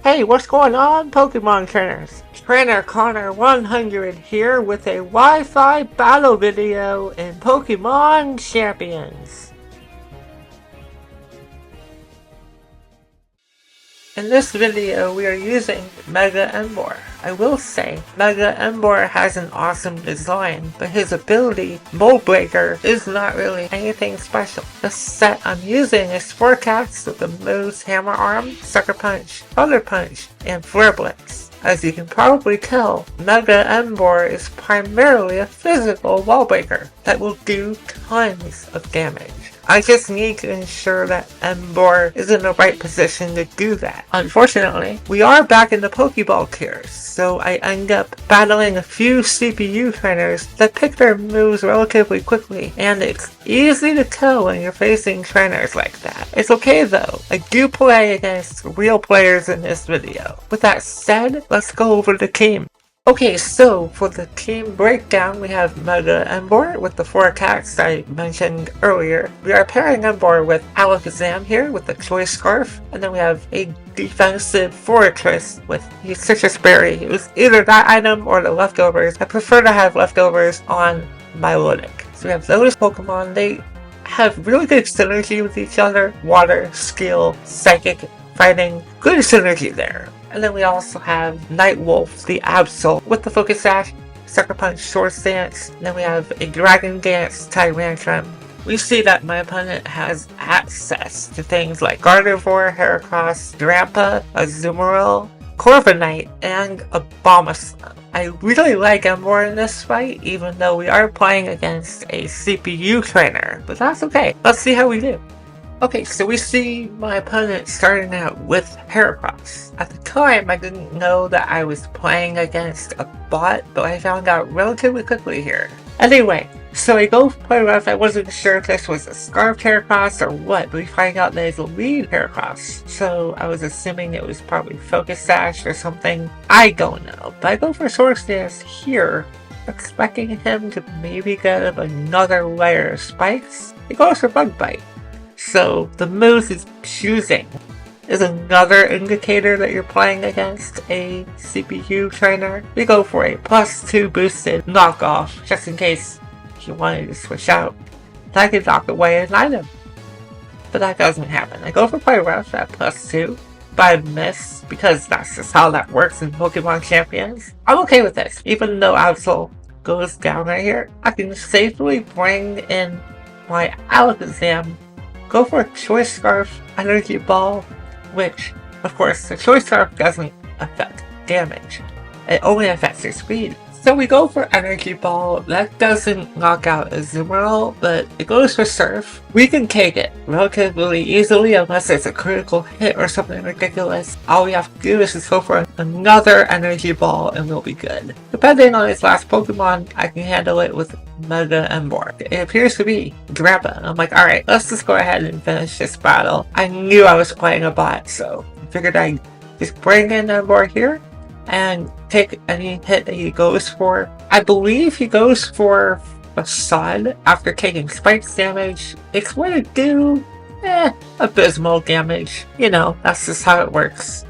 Hey, what's going on, Pokemon trainers? Trainer Connor 100 here with a Wi-Fi battle video in Pokemon Champions. In this video, we are using Mega Emboar. I will say, Mega Emboar has an awesome design, but his ability, Mold Breaker, is not really anything special. The set I'm using is Forecast with the moves Hammer Arm, Sucker Punch, Thunder Punch, and Flare Blitz. As you can probably tell, Mega Emboar is primarily a physical wall breaker that will do tons of damage. I just need to ensure that Emboar is in the right position to do that. Unfortunately, we are back in the Pokeball tiers, so I end up battling a few CPU trainers that pick their moves relatively quickly, and it's easy to tell when you're facing trainers like that. It's okay though, I do play against real players in this video. With that said, let's go over the team. Okay, so for the team breakdown, we have Mega Emboar with the 4 attacks I mentioned earlier. We are pairing Emboar with Alakazam here with the Choice Scarf, and then we have a defensive Fortress with the Citrus Berry. It was either that item or the leftovers. I prefer to have leftovers on Milotic. So we have those Pokemon. They have really good synergy with each other. Water, Skill, Psychic, Fighting. Good synergy there. And then we also have Nightwolf, the Absol, with the Focus Sash, Sucker Punch, Swords Dance. And then we have a Dragon Dance, Tyrantrum. We see that my opponent has access to things like Gardevoir, Heracross, Drampa, Azumarill, Corviknight, and Abomasnow. I really like Emboar in this fight, even though we are playing against a CPU trainer, but that's okay. Let's see how we do. Okay, so we see my opponent starting out with Heracross. At the time, I didn't know that I was playing against a bot, but I found out relatively quickly here. Anyway, so I go play rough. I wasn't sure if this was a Scarfed Heracross or what, but we find out that it's a lead Heracross. So I was assuming it was probably Focus Sash or something. I don't know, but I go for Swords Dance here, expecting him to maybe get another layer of spikes. He goes for Bug Bite. So the moves he's choosing is another indicator that you're playing against a CPU trainer. We go for a +2 boosted knockoff, just in case you wanted to switch out. I could knock away an item. But that doesn't happen. I go for Play Rough at +2, but I miss, because that's just how that works in Pokemon Champions. I'm okay with this. Even though Absol goes down right here, I can safely bring in my Alakazam, go for a Choice Scarf, Energy Ball, which, of course, the Choice Scarf doesn't affect damage. It only affects your speed. So we go for Energy Ball. That doesn't knock out Azumarill, but it goes for Surf. We can take it relatively easily unless it's a critical hit or something ridiculous. All we have to do is just go for another Energy Ball and we'll be good. Depending on its last Pokemon, I can handle it with Mega Emboar. It appears to be Drampa. I'm like, alright, let's just go ahead and finish this battle. I knew I was playing a bot, so I figured I'd just bring in Emboar here and take any hit that he goes for. I believe he goes for Facade after taking spikes damage. It's going to do abysmal damage. You know, that's just how it works.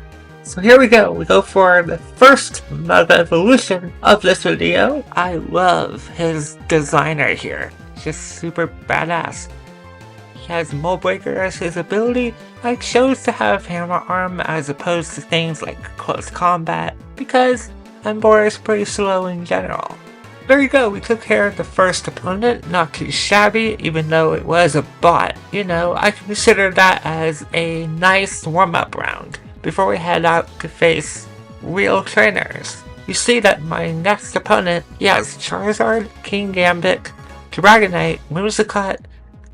So here we go. We go for the first Mega Evolution of this video. I love his designer here. It's just super badass. He has Mold Breaker as his ability. I chose to have Hammer Arm as opposed to things like Close Combat because Emboar is pretty slow in general. There you go, we took care of the first opponent. Not too shabby, even though it was a bot. You know, I consider that as a nice warm-up round before we head out to face real trainers. You see that my next opponent, he has Charizard, King Gambit, Dragonite, Whimsicott,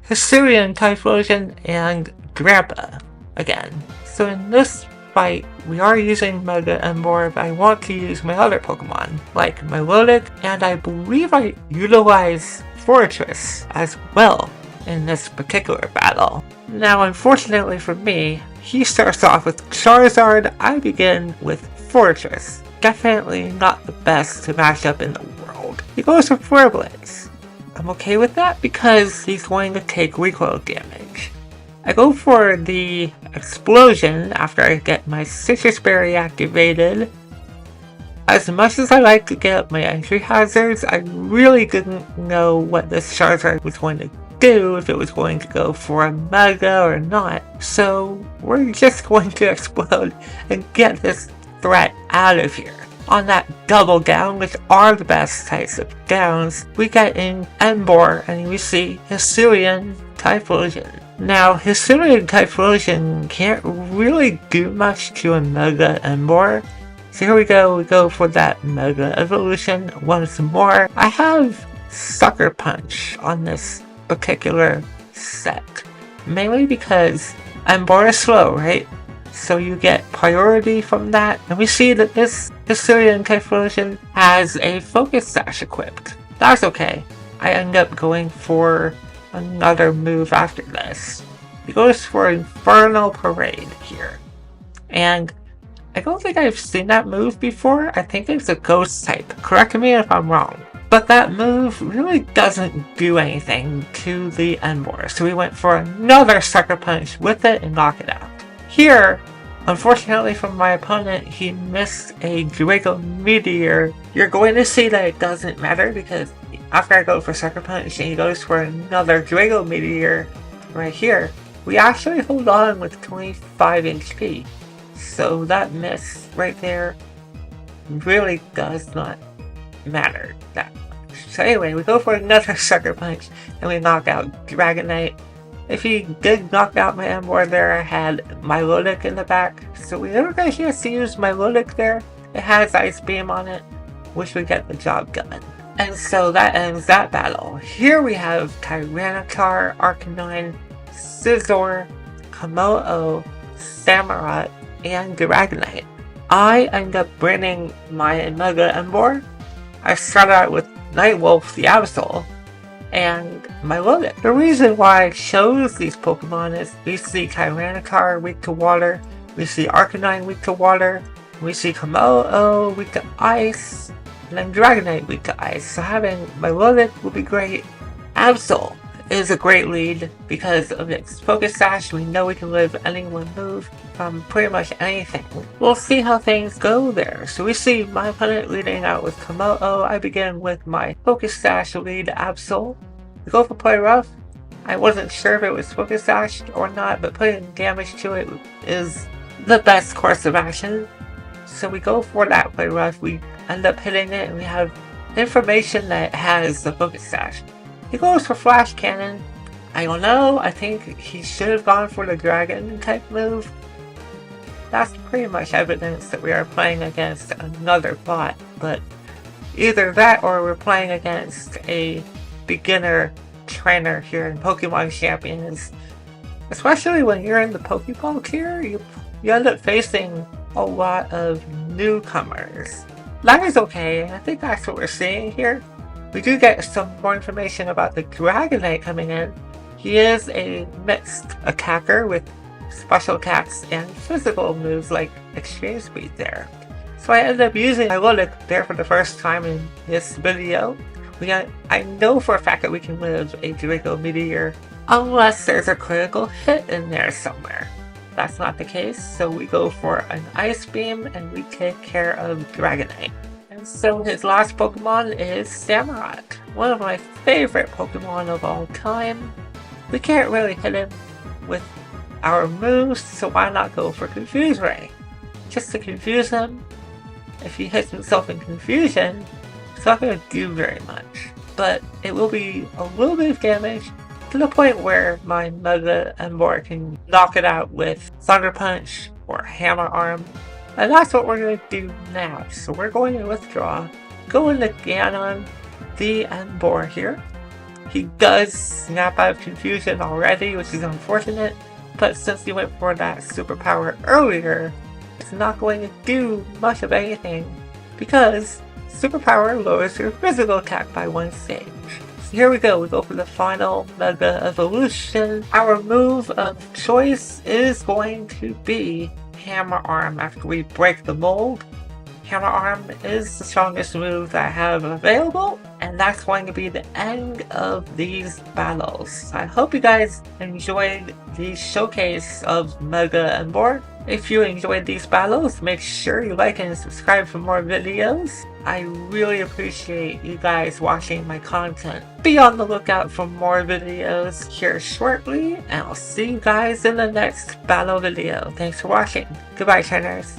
Hisuian Typhlosion, and Drampa again. So in this fight, we are using Mega Emboar, but I want to use my other Pokemon, like Milotic, and I believe I utilize Fortress as well in this particular battle. Now, unfortunately for me, he starts off with Charizard, I begin with Fortress. Definitely not the best to match up in the world. He goes for Flare Blitz. I'm okay with that because he's going to take recoil damage. I go for the explosion after I get my citrus berry activated. As much as I like to get my entry hazards, I really didn't know what this Charizard was going to do, if it was going to go for a Mega or not. So we're just going to explode and get this threat out of here. On that double down, which are the best types of downs, we get in Emboar and we see Hisuian Typhlosion. Now, Hisuian Typhlosion can't really do much to a Mega Emboar. So here we go for that Mega Evolution once more. I have Sucker Punch on this particular set, mainly because Emboar is slow, right? So you get priority from that, and we see that this Hisuian Typhlosion has a Focus Sash equipped. That's okay. I end up going for another move after this. He goes for Infernal Parade here, and I don't think I've seen that move before. I think it's a ghost type. Correct me if I'm wrong. But that move really doesn't do anything to the Emboar, so we went for another Sucker Punch with it and knock it out. Here, unfortunately for my opponent, he missed a Draco Meteor. You're going to see that it doesn't matter because after I go for Sucker Punch and he goes for another Draco Meteor right here, we actually hold on with 25 HP. So that miss right there really does not matter that much. So anyway, we go for another Sucker Punch and we knock out Dragonite. If he did knock out my Emboar there, I had Milotic in the back. So we never got a chance to use Milotic there. It has Ice Beam on it, which would get the job done. And so that ends that battle. Here we have Tyranitar, Arcanine, Scizor, Komodo, Samurott, and Dragonite. I end up bringing my Mega Emboar. I start out with Nightwolf the Absol and Milotic. The reason why I chose these Pokemon is we see Tyranitar weak to water, we see Arcanine weak to water, we see Komodo weak to ice, and then Dragonite weak to ice. So having Milotic would be great. Absol is a great lead because of its Focus Sash. We know we can live any one move from pretty much anything. We'll see how things go there. So we see my opponent leading out with Komodo. I begin with my Focus Sash lead Absol. We go for Play Rough. I wasn't sure if it was Focus Sash or not, but putting damage to it is the best course of action. So we go for that Play Rough. We end up hitting it and we have information that has the Focus Sash. He goes for Flash Cannon. I don't know, I think he should have gone for the Dragon type move. That's pretty much evidence that we are playing against another bot, but either that or we're playing against a beginner trainer here in Pokemon Champions. Especially when you're in the Pokeball tier, you end up facing a lot of newcomers. That is okay, and I think that's what we're seeing here. We do get some more information about the Dragonite coming in. He is a mixed attacker with special attacks and physical moves like Extreme Speed there. So I ended up using Milotic there for the first time in this video. I know for a fact that we can live a Draco Meteor unless there's a critical hit in there somewhere. That's not the case, so we go for an Ice Beam and we take care of Dragonite. So his last Pokemon is Samurott, one of my favorite Pokemon of all time. We can't really hit him with our moves, so why not go for Confuse Ray? Just to confuse him. If he hits himself in confusion, it's not going to do very much. But it will be a little bit of damage to the point where my Mega Emboar can knock it out with Thunder Punch or Hammer Arm. And that's what we're going to do now. So we're going to withdraw, go into Ganon, the Emboar here. He does snap out of confusion already, which is unfortunate, but since he went for that superpower earlier, it's not going to do much of anything because superpower lowers your physical attack by 1 stage. So here we go for the final Mega Evolution. Our move of choice is going to be Hammer Arm after we break the mold. Hammer Arm is the strongest move I have available, and that's going to be the end of these battles. I hope you guys enjoyed the showcase of Mega Emboar. If you enjoyed these battles, make sure you like and subscribe for more videos. I really appreciate you guys watching my content. Be on the lookout for more videos here shortly, and I'll see you guys in the next battle video. Thanks for watching. Goodbye, trainers.